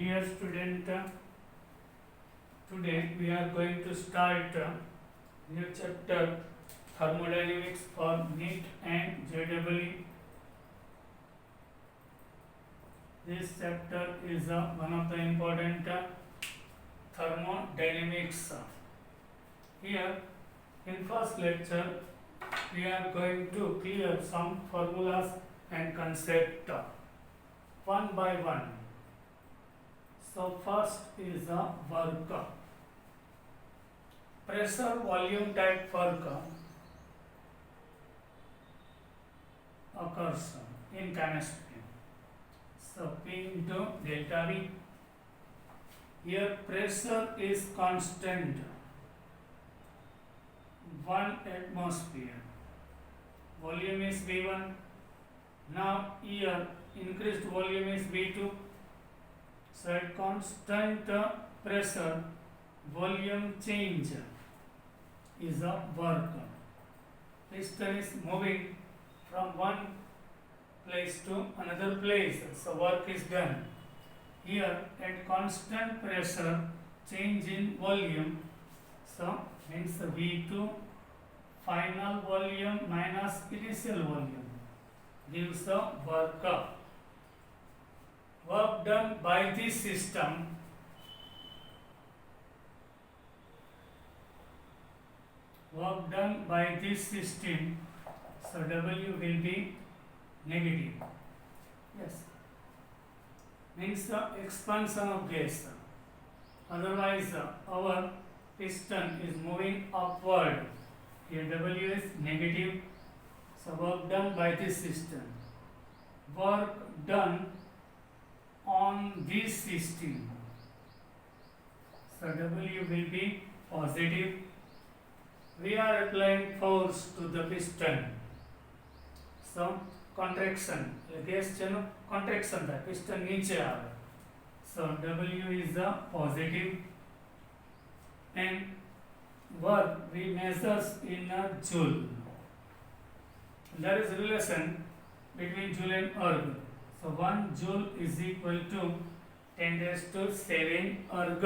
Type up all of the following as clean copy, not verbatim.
Dear student, today we are going to start new chapter thermodynamics for NEET and JEE. This chapter is one of the important thermodynamics. Here in first lecture we are going to clear some formulas and concept one by one. So first is the work. Pressure volume type work occurs in chemistry. So P into delta V. Here pressure is constant, 1 atmosphere. Volume is V1. Now here increased volume is V2. So at constant pressure, volume change is a work. Piston is moving from one place to another place. So work is done. Here at constant pressure, change in volume. So means V2 final volume minus initial volume gives the work. Work done by this system so W will be negative. Yes, means the expansion of gas. Otherwise our piston is moving upward. Here W is negative. So work done by this system. Work done on this system. So W will be positive. We are applying force to the piston. So contraction, gas channel contraction था, piston नीचे आ रहा है. So W is a positive and work we measures in a joule. There is relation between joule and erg. So 1 joule is equal to 10 raised to 7 erg.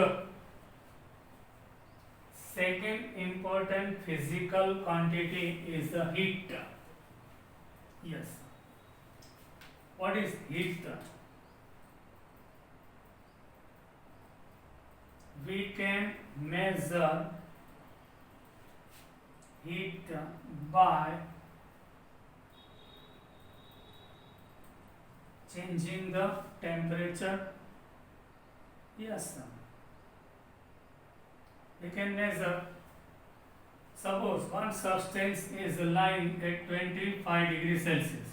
Second important physical quantity is the heat. Yes. What is heat? We can measure heat by changing the temperature. Yes, sir. We can measure. Suppose one substance is lying at 25 degrees Celsius.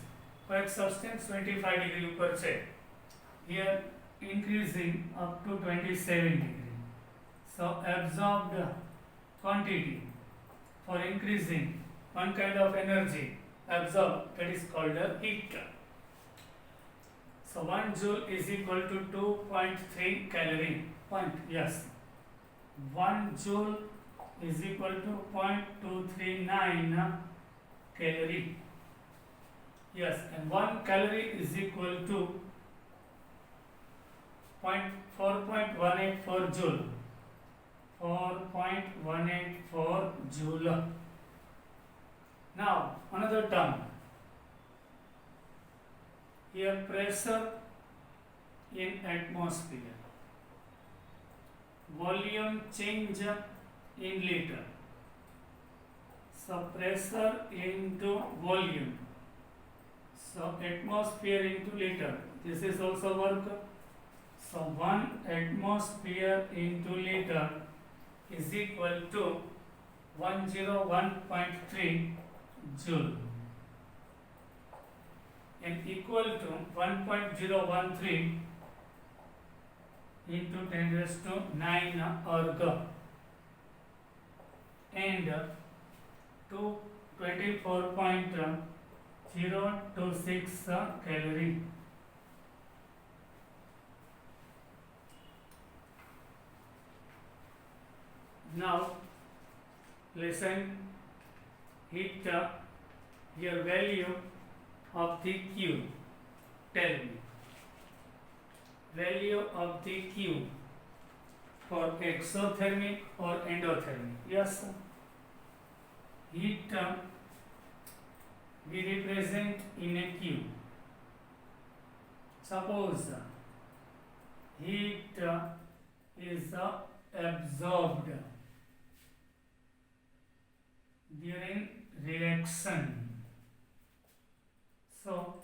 For एक substance 25 degree ऊपर से, here increasing up to 27 degree. So absorbed quantity for increasing one kind of energy absorbed, that is called a heat. So 1 joule is equal to 2.3 calorie. Yes. 1 joule is equal to 0.239 calorie. Yes, and 1 calorie is equal to 4.184 joule. 4.184 joule. Now, another term. Here pressure in atmosphere. Volume change in liter. So pressure into volume. So atmosphere into liter. This is also work. So 1 atmosphere into liter is equal to 101.3 joule. And equal to 1.013 into 10 raised to 9 erg and 24.026 calorie. Now listen, heat your value of the Q. Tell me. value of the Q for exothermic or endothermic. Yes, heat we represent in a Q. Suppose heat is absorbed during reaction. So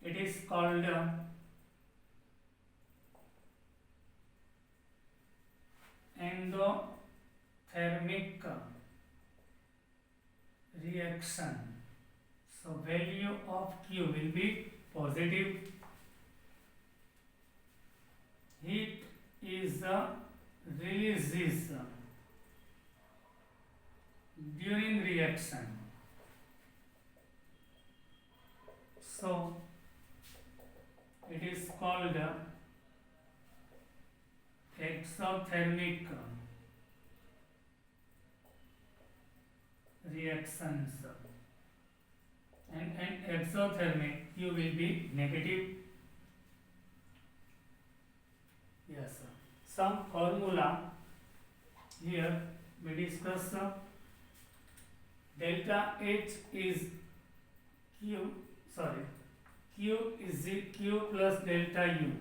it is called endothermic reaction. So value of Q will be positive. Heat is releases during reaction. So it is called exothermic reactions. And exothermic Q will be negative. Yes, sir. Some formula here we discuss. Delta H is Q is Q plus delta U.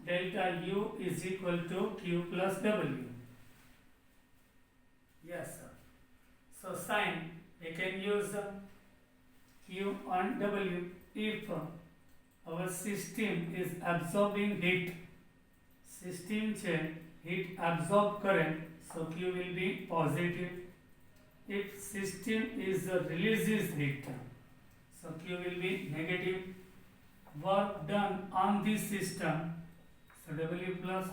Delta U is equal to Q plus W. Yes, sir. So sign we can use Q on W if our system is absorbing heat. System चे heat absorb current, so Q will be positive. If system is releases heat, so Q will be negative. Work done on this system, so W plus.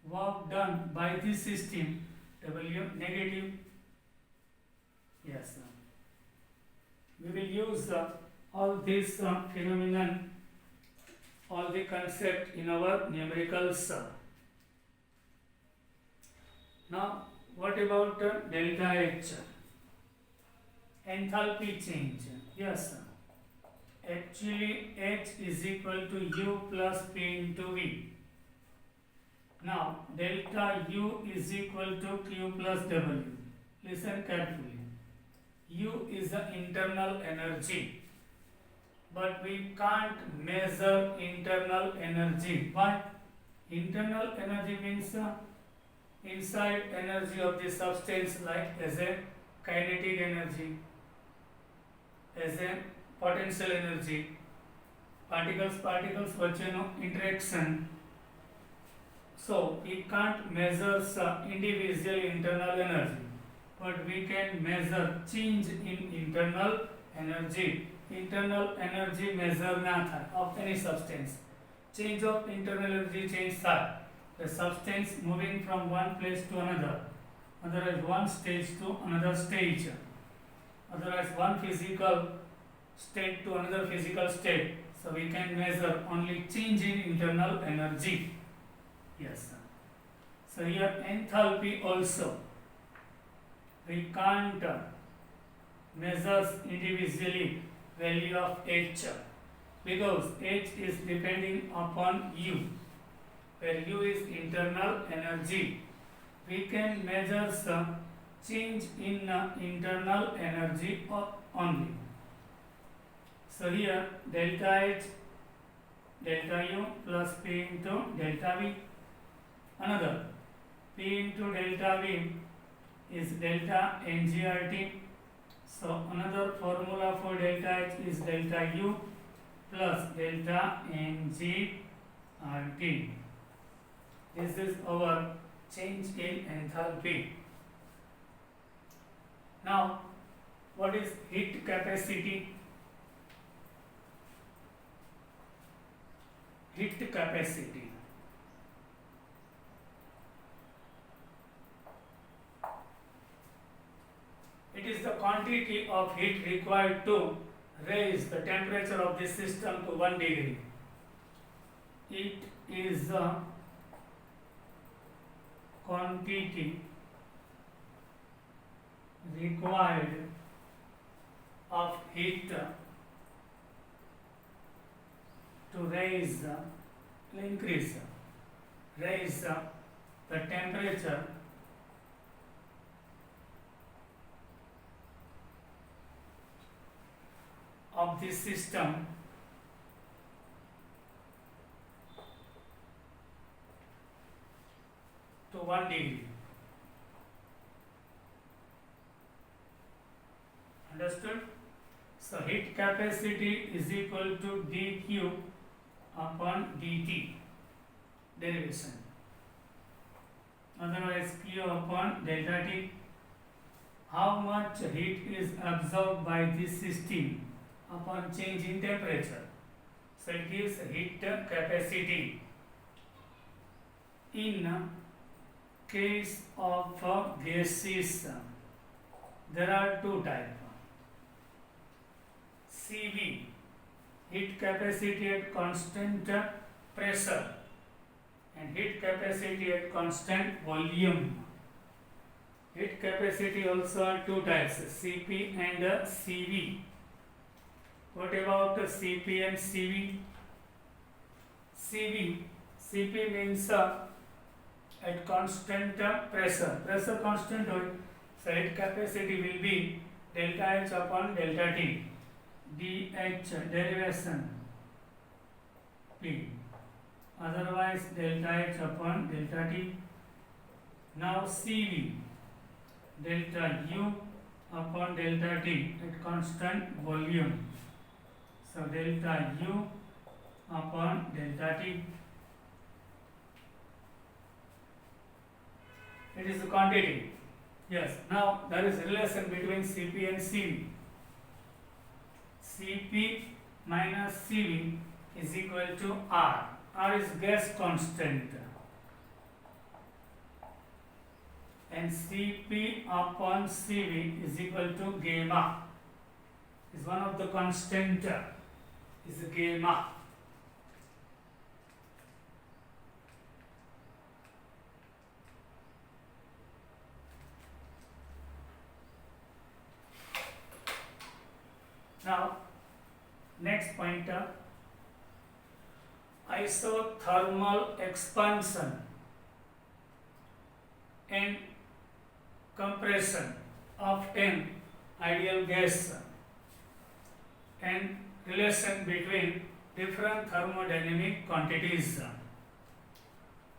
Work done by this system, W negative. Yes, sir. We will use all this phenomenon, all the concept in our numericals. Now, what about delta H? Enthalpy change. Yes, sir. Actually, H is equal to U plus P into V. Now, delta U is equal to Q plus W. Listen carefully. U is the internal energy, but we can't measure internal energy. Why? Internal energy means inside energy of the substance, like as a kinetic energy, as a potential energy, particles વચ્ચેનો interaction. So we can't measure individual internal energy, but we can measure change in internal energy. Internal energy measure ના થાય of any substance. Change of internal energy change થાય. The substance moving from one place to another, otherwise one stage to another stage, otherwise one physical state to another physical state. So we can measure only change in internal energy. Yes, sir. So here enthalpy also we can't measure individually value of H, because H is depending upon U, where U is internal energy. We can measure some change in internal energy only. So here delta H, delta U plus P into delta V. Another P into delta V is delta NGRT. So another formula for delta H is delta U plus delta NGRT. This is our change in enthalpy. Now, what is heat capacity? Heat capacity. It is the quantity of heat required to raise the temperature of the system to 1 degree. It is the quantity required of heat raise increase raise the temperature of the system to 1 degree. Understood? So heat capacity is equal to dq upon dt derivation. Otherwise q upon delta t. How much heat is absorbed by this system upon change in temperature? So it gives heat capacity. In case of gases, there are two types. CV, heat capacity at constant pressure, and heat capacity at constant volume. Heat capacity also are two types, CP and CV. What about CP and CV? CP means at constant pressure constant होय, so heat capacity will be delta H upon delta T, dH derivation P, otherwise delta H upon delta T. Now CV, delta U upon delta T at constant volume, so delta U upon delta T. It is the quantity. Yes. Now there is a relation between Cp and Cv. Cp minus Cv is equal to R. R is gas constant. And Cp upon Cv is equal to gamma. Is one of the constant is gamma. Now, next pointer, isothermal expansion and compression of an ideal gas and relation between different thermodynamic quantities.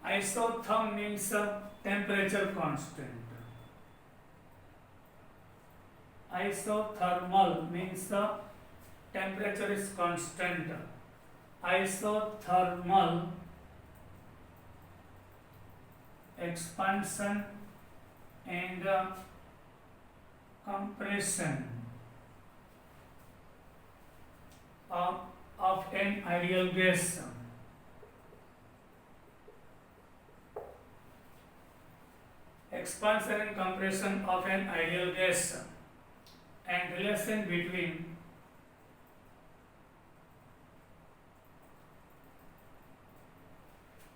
Isotherm means temperature constant. Isothermal means the temperature is constant. Isothermal expansion and compression of an ideal gas. Expansion and compression of an ideal gas and relation between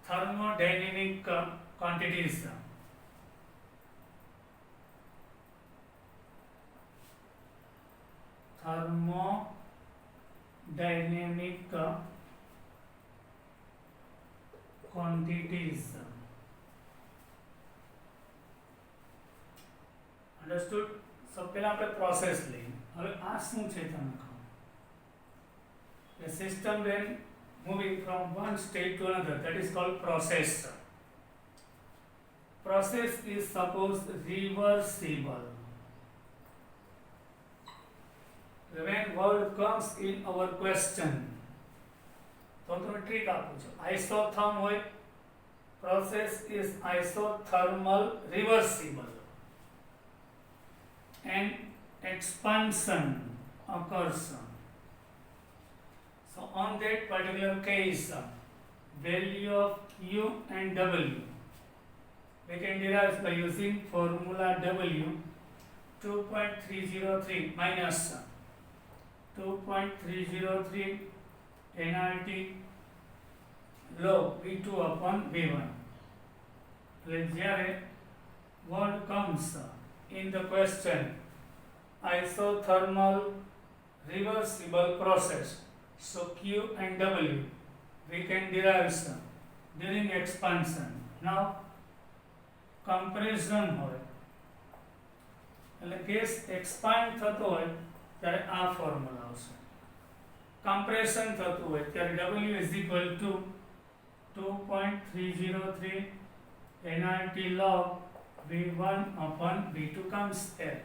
thermodynamic quantities. Thermodynamic quantities. Understood? So પહેલા આપણે process લઈ. હવે આ શું છે તમને કહો. The system when moving from one state to another, that is called process. Process is suppose reversible. When word comes in our question, તો તમે ટ્રીક આપું છું. Isotherm હોય, process is isothermal reversible. And expansion occurs. So on that particular case, value of Q and W we can derive by using formula W 2.303 minus 2.303 nRT log V2 upon V1. જ્યારે word comes in the question isothermal reversible process, so Q and W we can derive during expansion. Now compression હોય એટલે gas expand થતો હોય ત્યારે આ formula આવશે. Compression થતું હોય ત્યારે W is equal to 2.303 nRT log V1 upon V2 comes there.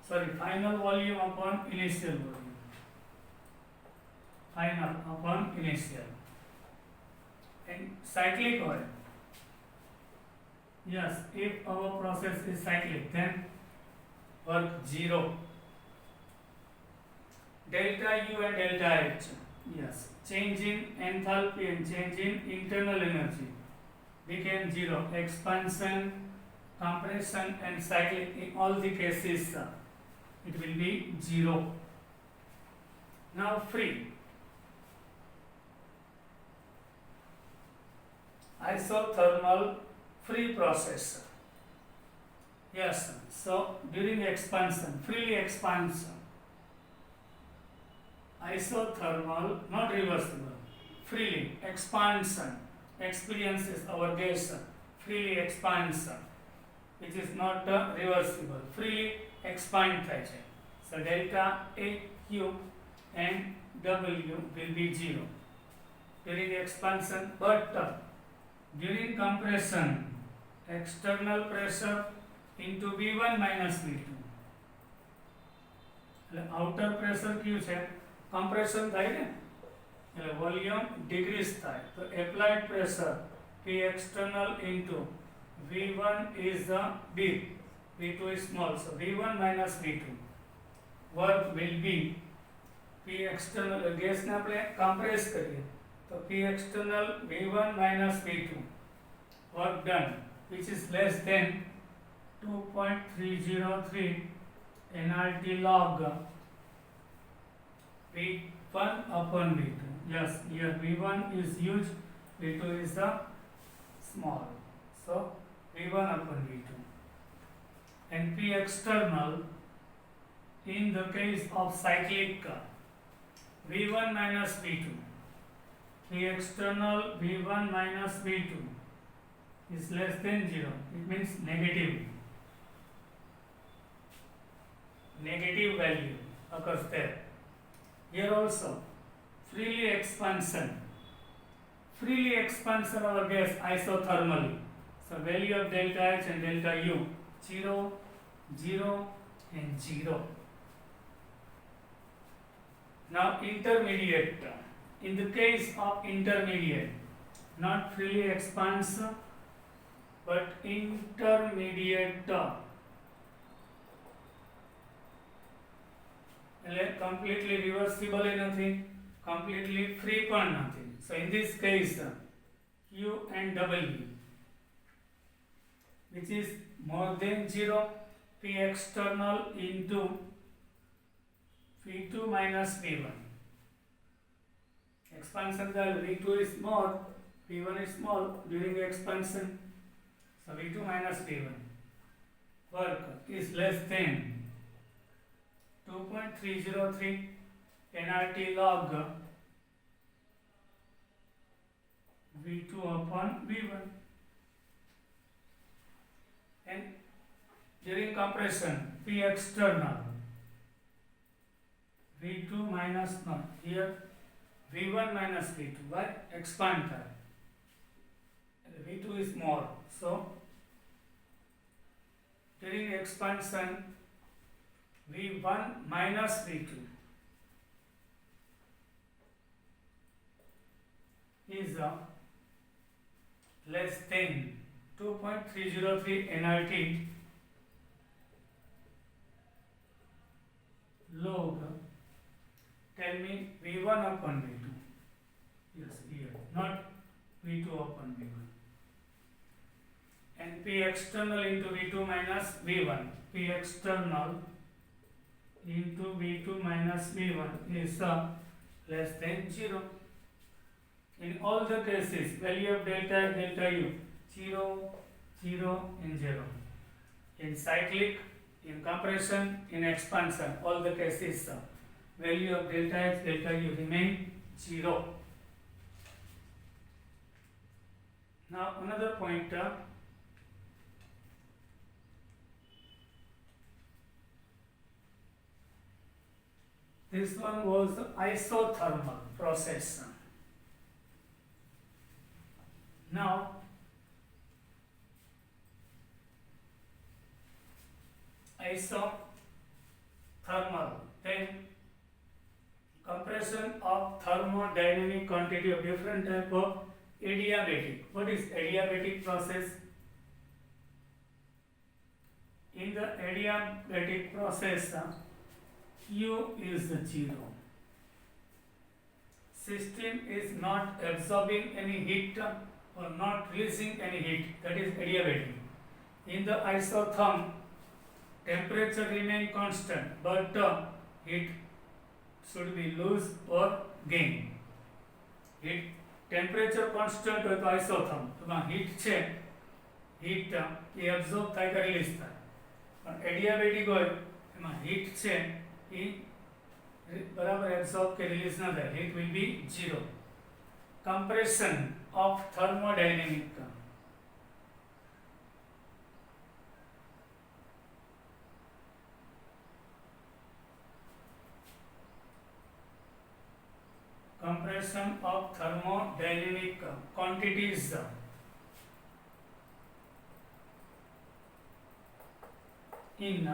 Sorry, final volume upon initial volume. Final upon initial. And cyclic oil. Yes, if our process is cyclic, then work 0. Delta U and delta H. Yes, change in enthalpy and change in internal energy became 0. Expansion, compression and cyclic, in all the cases it will be 0. Now free. Isothermal free process. Yes, so during expansion, freely expansion, isothermal, not reversible, freely expansion experiences our gas freely expansion, which is not reversible, freely expand થાય છે. So delta AQ and W will be 0 during expansion, but during compression, external pressure into V1 minus V2. એટલે outer pressure ક્યુ છે? compression થાય ને, એટલે volume decrease થાય, તો applied pressure P external into V1 is the big, V2 is small, so V1 minus V2 work will be P external, gas ને આપણે compress કરીએ તો P external V1 minus V2 work done, which is less than 2.303 nRT log V1 upon V2. Yes, here V1 is huge, V2 is the small, so V1 upon V2. And P external in the case of cyclic V1 minus V2. P external V1 minus V2 is less than 0. It means negative. Negative value occurs there. Here also, freely expansion our gas isothermally. So value of delta H and delta U 0, 0 and 0. Now intermediate. In the case of intermediate, not freely expands but intermediate, એટલે completely reversible નથી, completely free પણ નથી. So in this case Q and W, which is more than 0, P external into V2 minus V1. Expansion value V2 is more, V1 is small during expansion, so V2 minus V1 work is less than 2.303 nRT log V2 upon V1. And during compression, P external V2 minus, no, here V1 minus V2, why? Expand that. V2 is more, so during expansion V1 minus V2 is less than 2.303 nRT log, tell me, V1 upon V2. Yes, here, not V2 upon V1. And P external into V2 minus V1. P external into V2 minus V1 is less than 0. In all the cases, value of delta F, delta U 0, 0 and 0. In cyclic, in compression, in expansion, all the cases value of delta H, delta U remain 0. Now another point, this one was the isothermal process. Now isothermal, then compression of thermodynamic quantity of different type of adiabatic. What is adiabatic process? In the adiabatic process, Q is 0. System is not absorbing any heat or not releasing any heat. That is adiabatic. In the isotherm, temperature remain constant, but heat should be lose or gain. Heat temperature constant હોય તો isotherm તો heat છે, heat એ absorb થાય કે release થાય. પણ adiabatic હોય એમાં heat છે એ બરાબર absorb કે release ન થાય. Heat will be 0. Compression of thermodynamic. Compression of thermodynamic quantities in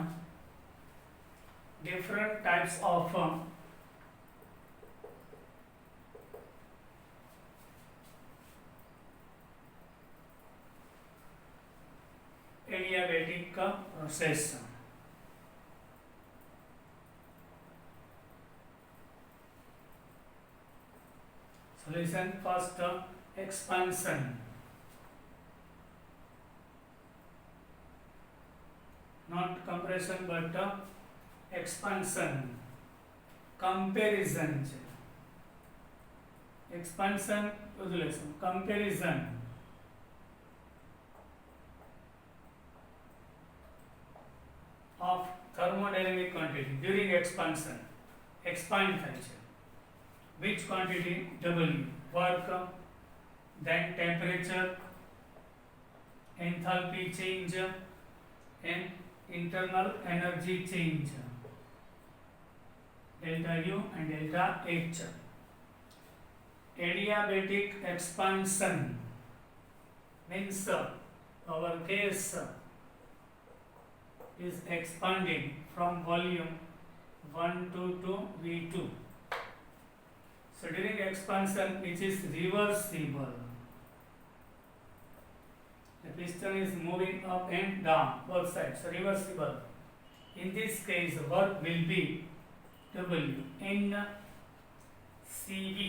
different types of adiabatic process. Solution first, expansion. Not compression but expansion. Comparison. Expansion, comparison. Of thermodynamic quantity during expansion. Expand થાય છે. Which quantity? W. Work, then temperature, enthalpy change, and internal energy change. Delta U and delta H. Adiabatic expansion means our case is expanding from volume 1 to V2. So during expansion, which is reversible, the piston is moving up and down, both sides, so reversible. In this case, work will be W, NCV,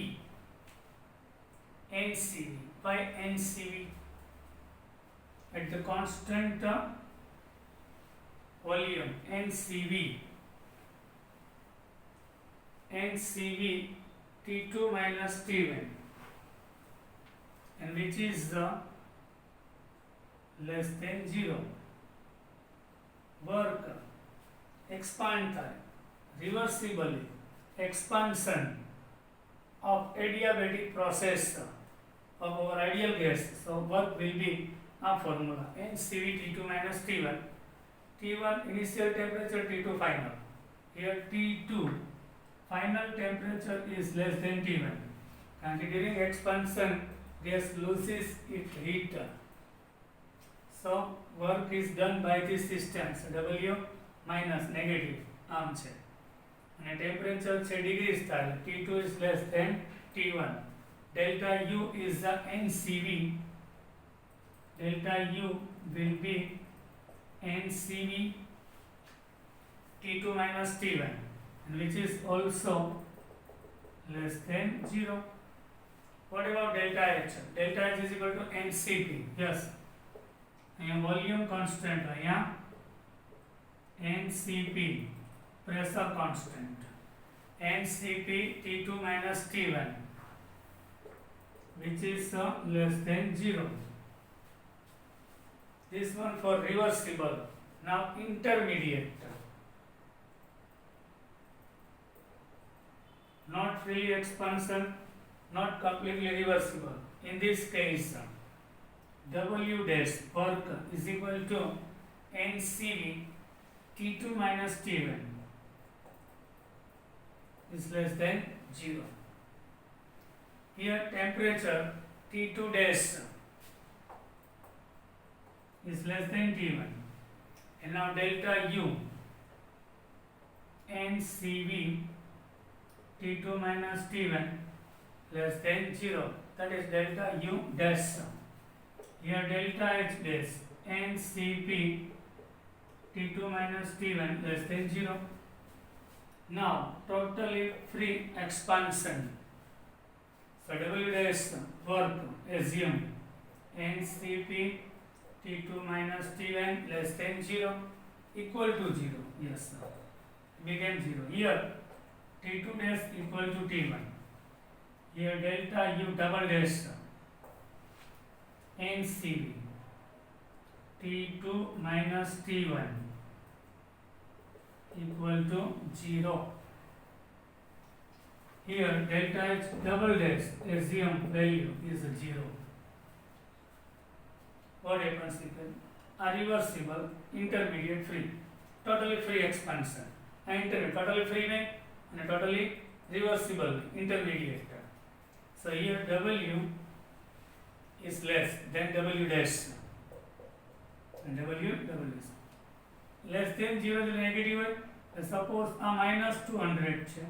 NCV, by NCV at the constant volume, NCV T2 minus T1, and which is less than 0. Work expand time reversibly, expansion of adiabatic process of our ideal gas. So work will be a formula NCV T2 minus T1. T1 initial temperature, T2 final. Here T2 final temperature is less than T1, and during expansion gas loses its heat. So work is done by this system. So W minus negative આમ છે, અને temperature છે degrees થાય. T2 is less than T1. Delta U is the NCV. Delta U will be NCV T2 minus T1, and which is also less than 0. What about delta H? Delta H is equal to NCP. Yes. અહીંયા volume constant, અહીંયા NCP pressure constant. NCP T2 minus T1, which is less than 0. This one for reversible. Now intermediate. Not really expansion, not completely reversible. In this case, W dash work is equal to NCV T2 minus T1 is less than 0. Here temperature T2 dash is less than T1, and now delta U NCV T2 minus T1 less than 0, that is delta U dash. Here delta H dash NCP T2 minus T1 less than 0. Now totally free expansion. So W dash work, assume NCP T2 minus T1 less than 0 equal to 0. Yes, sir. Became 0. Here T2 dash equal to T1. Here delta U double dash NCV T2 minus T1 equal to 0. Here delta H double dash assume value is 0. What happens here? A reversible intermediate free, totally free expansion. Totally free में and totally reversible intermediate. So here W is less than W dash, and W double dash less than 0 जो negative है. Suppose a minus 200 છે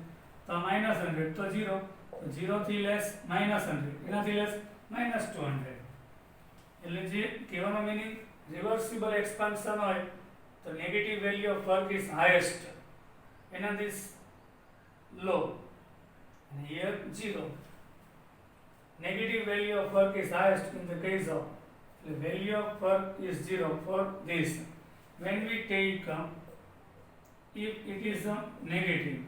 તો minus 100 તો 0, તો 0 થી less minus 100, એનાથી less minus 200. એટલે જે કહેવાનો meaning reversible expansion હોય તો negative value of work is highest, another is low, and here 0. Negative value of work is highest in the case of the value of work is 0 for this. When we take if it is a negative,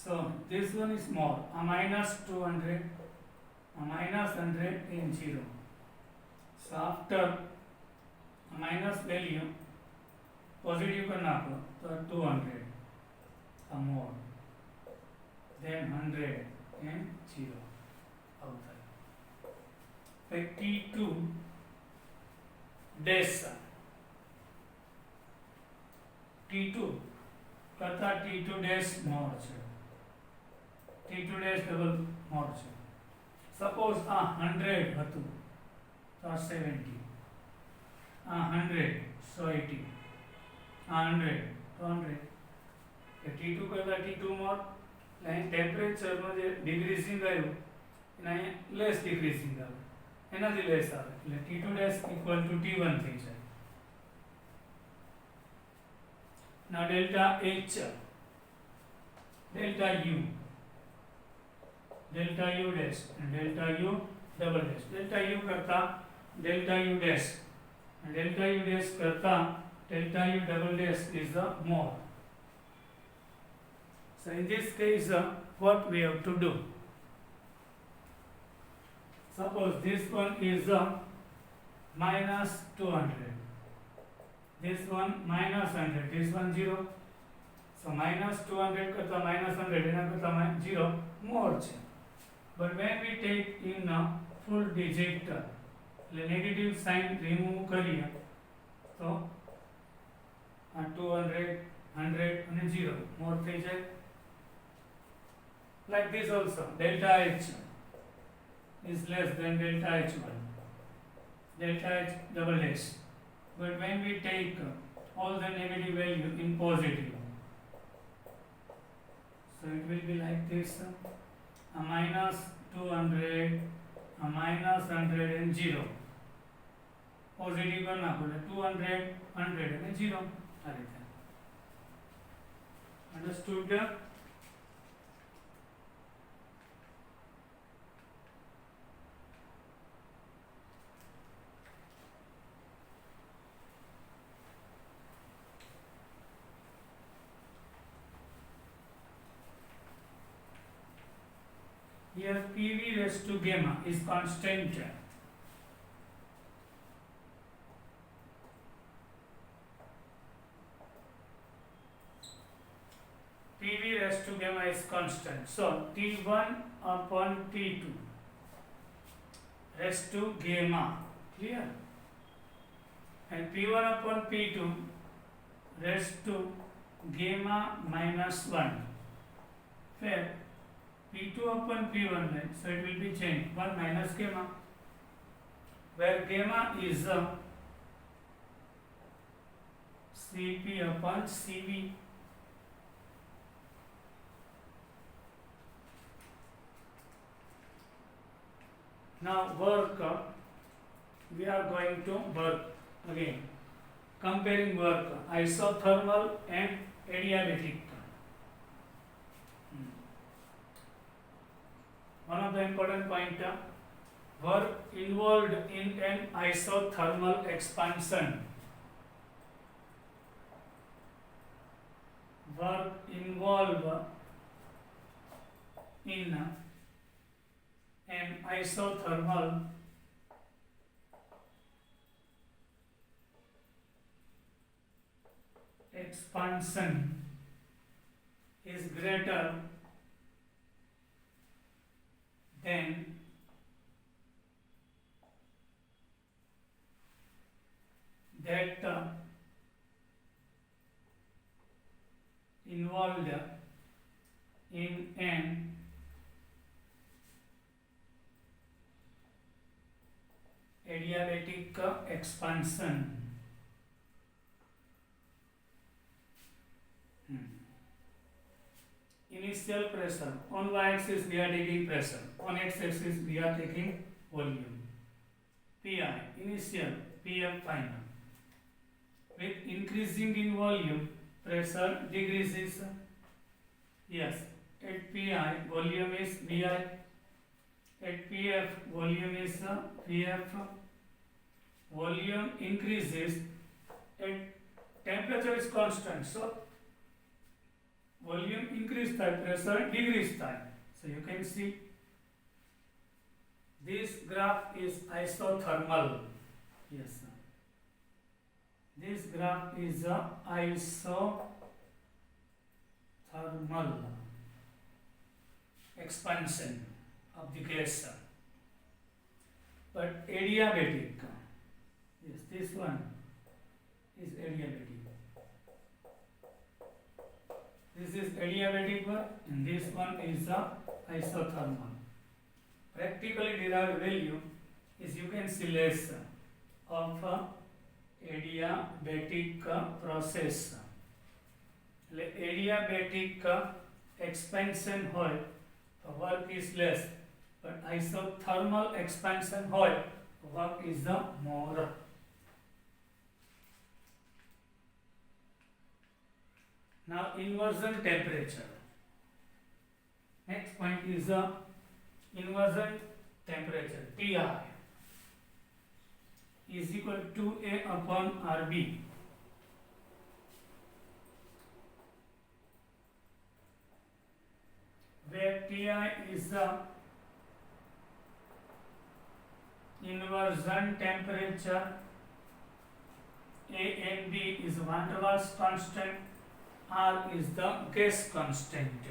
so this one is more, a minus 200, a minus 100 and 0. So after a minus value positive करना हो तो 200 a more, then 100 and 0 होता है. फिर T2 dash T2 करता T2 dash more છે, T2 dash double more છે. Suppose a 100 હતું તો 70, a 100 180, a 100 200. T2 करता T2 more, અહીં ટેમ્પરેચરમાં જે ડિક્રીઝિંગ આવ્યું એના અહીંયા લેસ ડિક્રીઝિંગ આવે, એનાથી લેસ આવે એટલે T2 dash equal to T1 થઈ જાય. Now delta H, delta U dash and delta U double dash. Delta U करता delta U dash and delta U dash करता delta U double dash is the more. So in this case, what we have to do? Suppose this one is minus 200, this one minus 100, this one 0. So minus 200 करता minus 100 एना करता 0 more છે. But when we take in full digit, એટલે negative sign remove કરીએ તો 200, 100 અને 0 more થઈ જાય. Like this also, delta H is less than delta H1, delta H double dash. But when we take all the negative value in positive, so it will be like this, a minus 200, a minus 100 and 0. Positive करना पड़े 200, 100 and 0. Understood? Here PV raised to gamma is constant. PV raised to gamma is constant. So T1 upon T2 raised to gamma. Clear? And P1 upon P2 raised to gamma minus 1. Fair? P2 upon P1, right? So it will be changed 1 minus gamma, where gamma is Cp upon Cv. Now work, we are going to work again. Comparing work, isothermal and adiabatic. One of the important pointer, work involved in an isothermal expansion. Work involved in an isothermal expansion is greater than that involved in an adiabatic expansion. Initial pressure, on y-axis we are taking pressure, on x-axis we are taking volume. Pi initial, Pf final. With increasing in volume, pressure decreases. Yes, at Pi volume is Vi, at Pf volume is Pf. Volume increases, at temperature is constant, so volume increase time, pressure decrease time. So you can see this graph is isothermal. Yes, sir. This graph is isothermal expansion of the gas. But adiabatic, yes, this one is adiabatic. This is adiabatic one and this one is isothermal. Practically derived value is, you can see, less of adiabatic process. Adiabatic expansion hoy the work is less, but isothermal expansion hoy work is the more. Now inversion temperature. Next point is inversion temperature. Ti is equal to A upon Rb. Where Ti is the inversion temperature, A and B is van der Waals constant, R is the gas constant.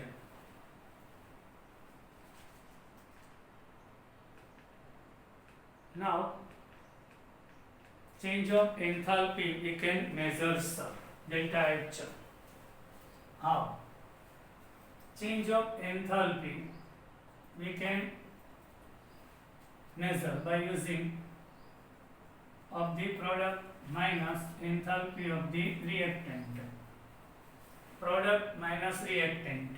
Now, change of enthalpy we can measure delta H. How? Change of enthalpy we can measure by using of the product minus enthalpy of the reactant. Product minus reactant.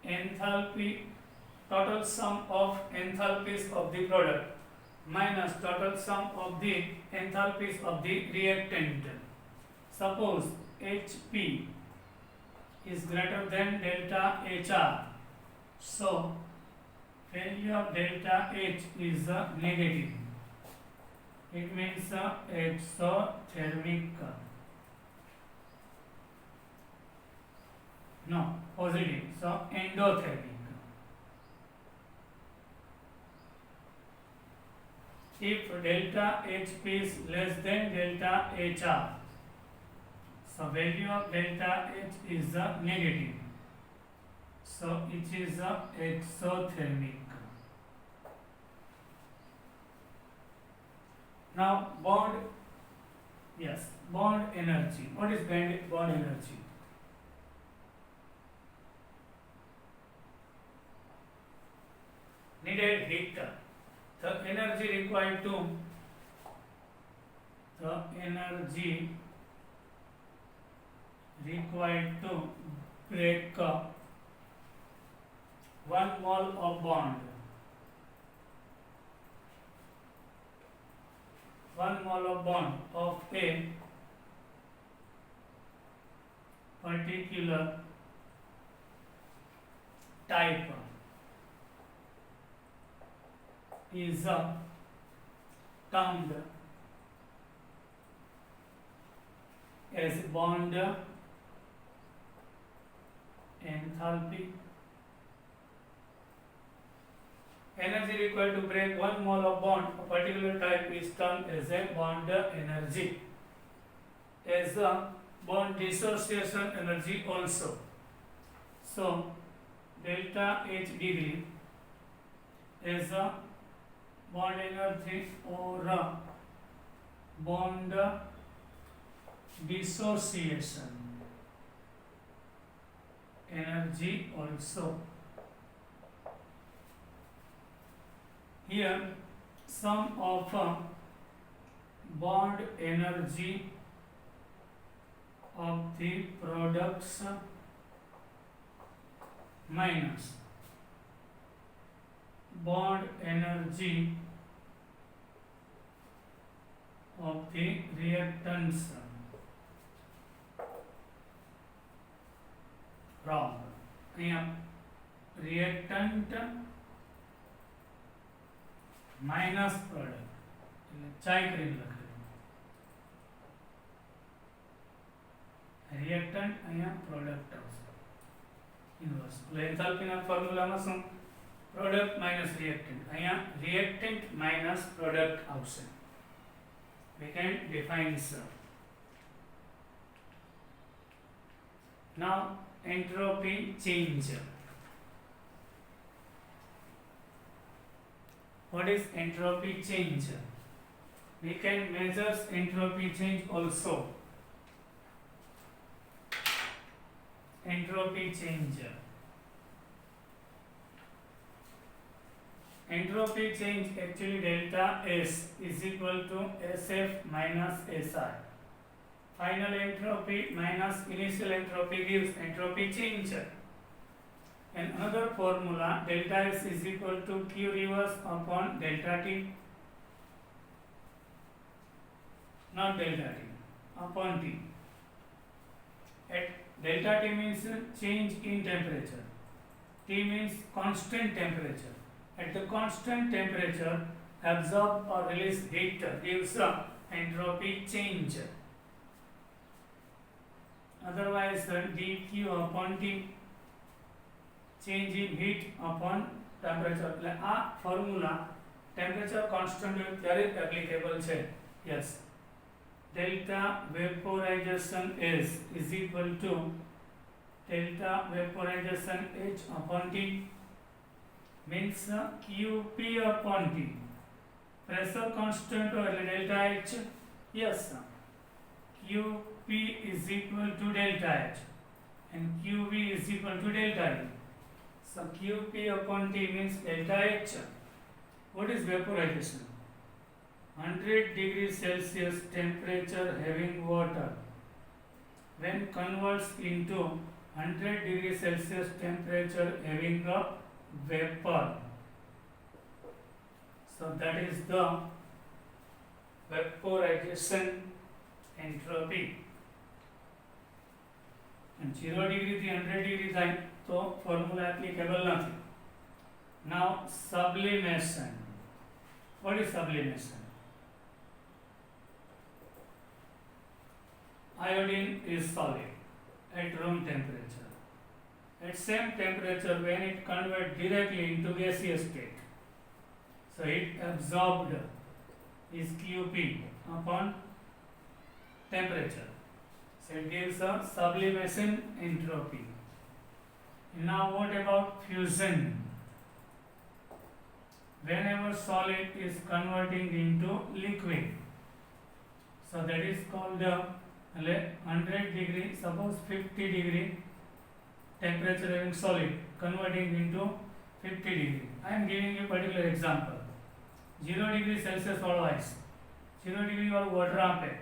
Enthalpy, total sum of enthalpies of the product minus total sum of the enthalpies of the reactant. Suppose HP is greater than delta HR. So, value of delta H is negative. It means exothermic. No, positive. So, endothermic. If delta HP is less than delta HR, so value of delta H is negative. So, it is exothermic. Now bond, yes, bond energy. What is bond energy? Needed heat. The energy required to break 1 mole of bond. 1 mole of bond of a particular type is termed as bond enthalpy. Energy required to break 1 mole of bond of particular type is termed as a bond energy, as a bond dissociation energy also. So delta H degree is a bond energy or a bond dissociation energy also. Here sum of bond energy of the products minus bond energy of the reactants. Wrong. અહીંયા reactant minus product એટલે ચાઈ કરીને લખેલું. reactant અહીંયા product આવશે inverse. એટલે એન્થાલ્પીના ફોર્મ્યુલામાં શું product minus reactant, અહીંયા reactant minus product આવશે. We can define so. Now entropy change. What is entropy change? We can measure entropy change also. Entropy change. Entropy change actually delta S is equal to SF minus SI. Final entropy minus initial entropy gives entropy change. And another formula, delta S is equal to Q reverse upon delta T, not delta T, upon T. At delta T means change in temperature, T means constant temperature. At the constant temperature, absorbed or released heat gives entropy change. Otherwise, dq upon T, change in heat upon temperature. એટલે આ formula temperature constant હોય ત્યારે applicable છે. Yes, delta vaporization is equal to delta vaporization H upon T means QP upon T. Pressure constant or delta H. Yes, QP is equal to delta H and QV is equal to delta E. So QP upon T means delta H. What is vaporization? 100 degrees Celsius temperature having water when converts into 100 degrees Celsius temperature having a vapor. So that is the vaporization entropy. And 0 degree to 100 degree થાય તો formula applicable નથી. Now sublimation. What is sublimation? Iodine is solid at room temperature. At same temperature, when it converts directly into gaseous state, so it absorbed is QP upon temperature. So it gives a sublimation entropy. Now what about fusion? Whenever solid is converting into liquid, So that is called 100 degree, suppose 50 degree temperature having solid converting into 50 degree. I am giving you particular example. 0 degree Celsius वालों ice, 0 degree वालों water आप है,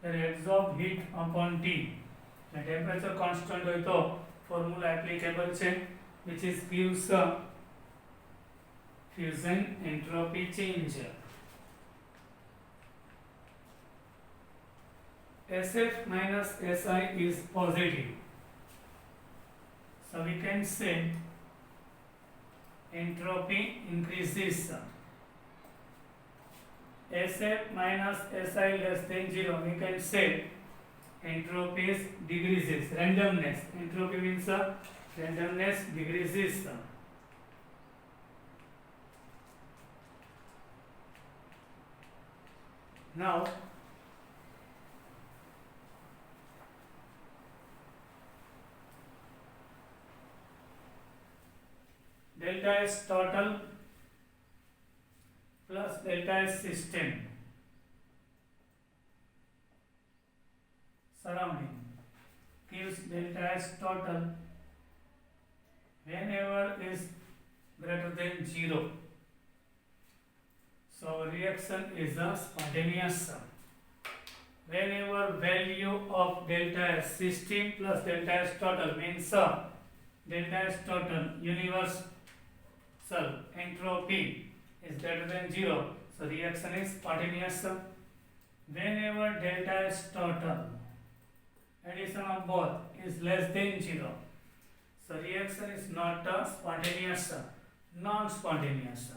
फिर absorb heat upon T, the temperature constant हो तो formula applicable है, which is gives fusion entropy change. SF minus Si is positive, so we can say entropy increases. SF minus Si less than 0, we can say entropy decreases. Randomness, entropy means randomness decreases. Now delta S total plus delta S system surrounding gives delta S total whenever is greater than 0. So reaction is a spontaneous. Whenever value of delta S system plus delta S total means delta S total universal entropy is greater than 0, so reaction is spontaneous. Whenever delta S total addition of both is less than 0, so reaction is not spontaneous, non-spontaneous.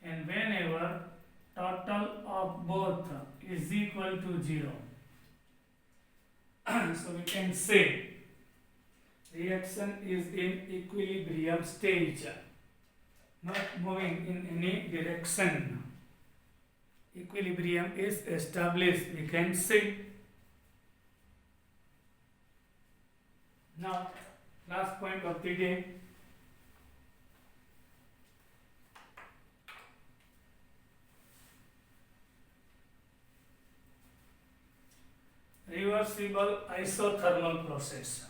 And whenever total of both is equal to 0, so we can say reaction is in equilibrium stage, not moving in any direction. Equilibrium is established, we can say. Now, last point of the day. Reversible isothermal process.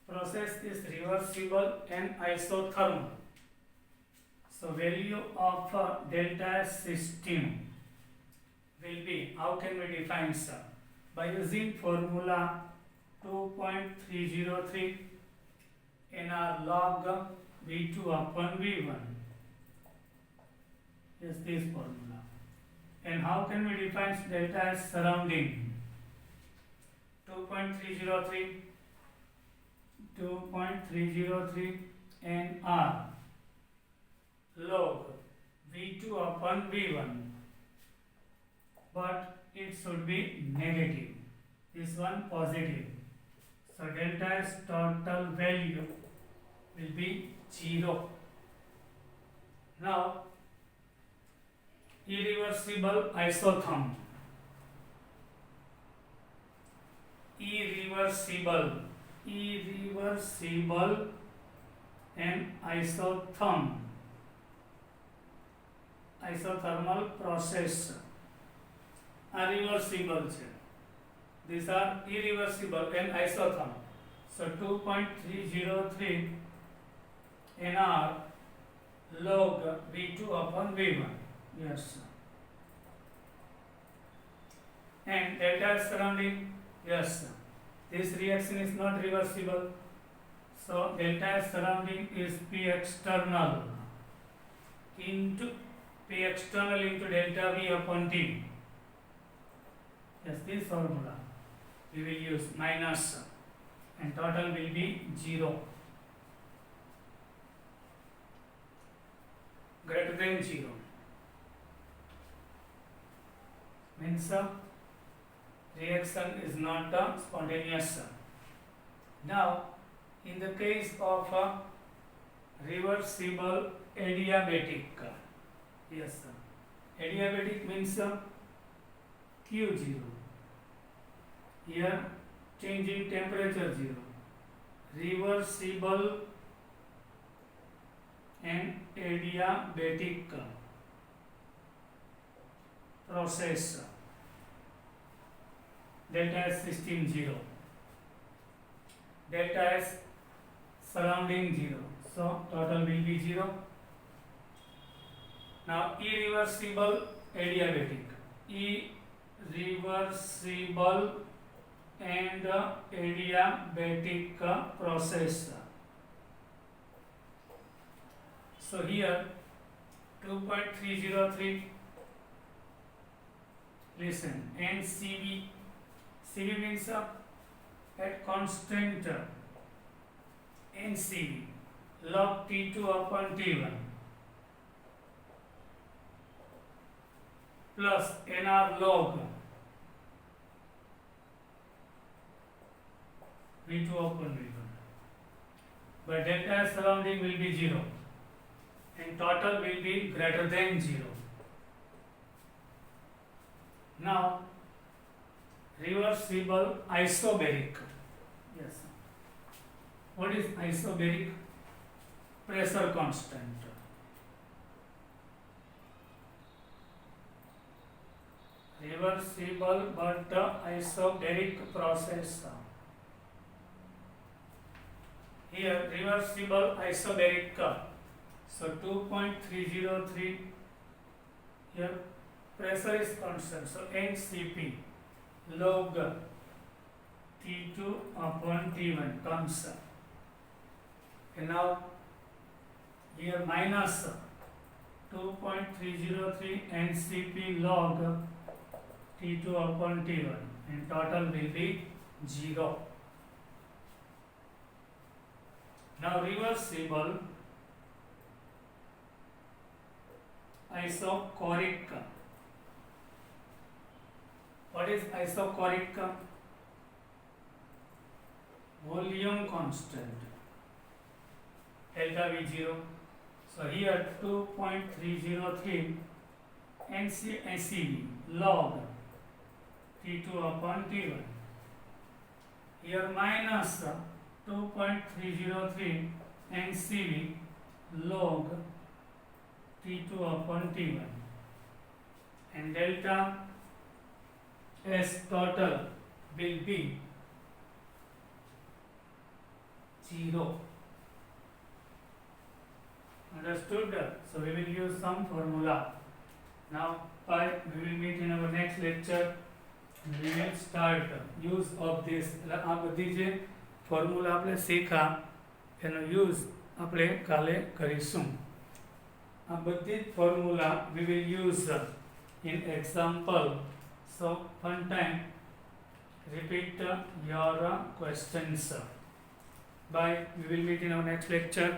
Process is reversible and isothermal. So value of delta S system will be, how can we define sir? By using formula 2.303 nR log V2 upon V1. Yes, this formula. And how can we define delta S surrounding? 2.303 nR log V2 upon V1. But it should be negative. This one positive. So delta S total value will be 0. Now, irreversible isotherm. Irreversible and isothermal process are reversible. These are irreversible and isotherm. So 2.303 nR log V2 upon V1. Yes. And delta S surrounding. Yes. This reaction is not reversible. So delta S surrounding is P external into delta V upon T. Yes, this formula we will use minus and total will be 0. Greater than 0 means reaction is not spontaneous. Now, in the case of reversible adiabatic, yes, adiabatic means Q0. Here change in temperature 0. reversible and adiabatic process. Delta S system 0, delta S surrounding 0, so total will be 0. Now irreversible adiabatic, irreversible and adiabatic process. So here 2.303, listen, NCV, CV means at constant NCV log T2 upon T1 plus NR log V2 upon V1, but delta S surrounding will be 0 and total will be greater than 0. Now reversible isobaric. Yes. What is isobaric? Pressure constant. Reversible but isobaric process. Here reversible isobaric. So 2.303. Here pressure is constant. So NCP log T2 upon T1 comes. And now here minus 2.303 NCP log T2 upon T1 and total will be 0. Now reversible isochoric. What is isochoric? Volume constant delta V0. So here 2.303 NCV log T2 upon T1. Here minus 2.303 NCV log T2 upon T1 and delta S total will be 0. Understood? So we will use some formula. Now we will meet in our next lecture. We will start use of this. આ બધી જે formula આપણે શીખા એનો use આપણે કાલે કરીશું. આ બધી formula we will use in example. So one time repeat your questions. Bye. We will meet in our next lecture.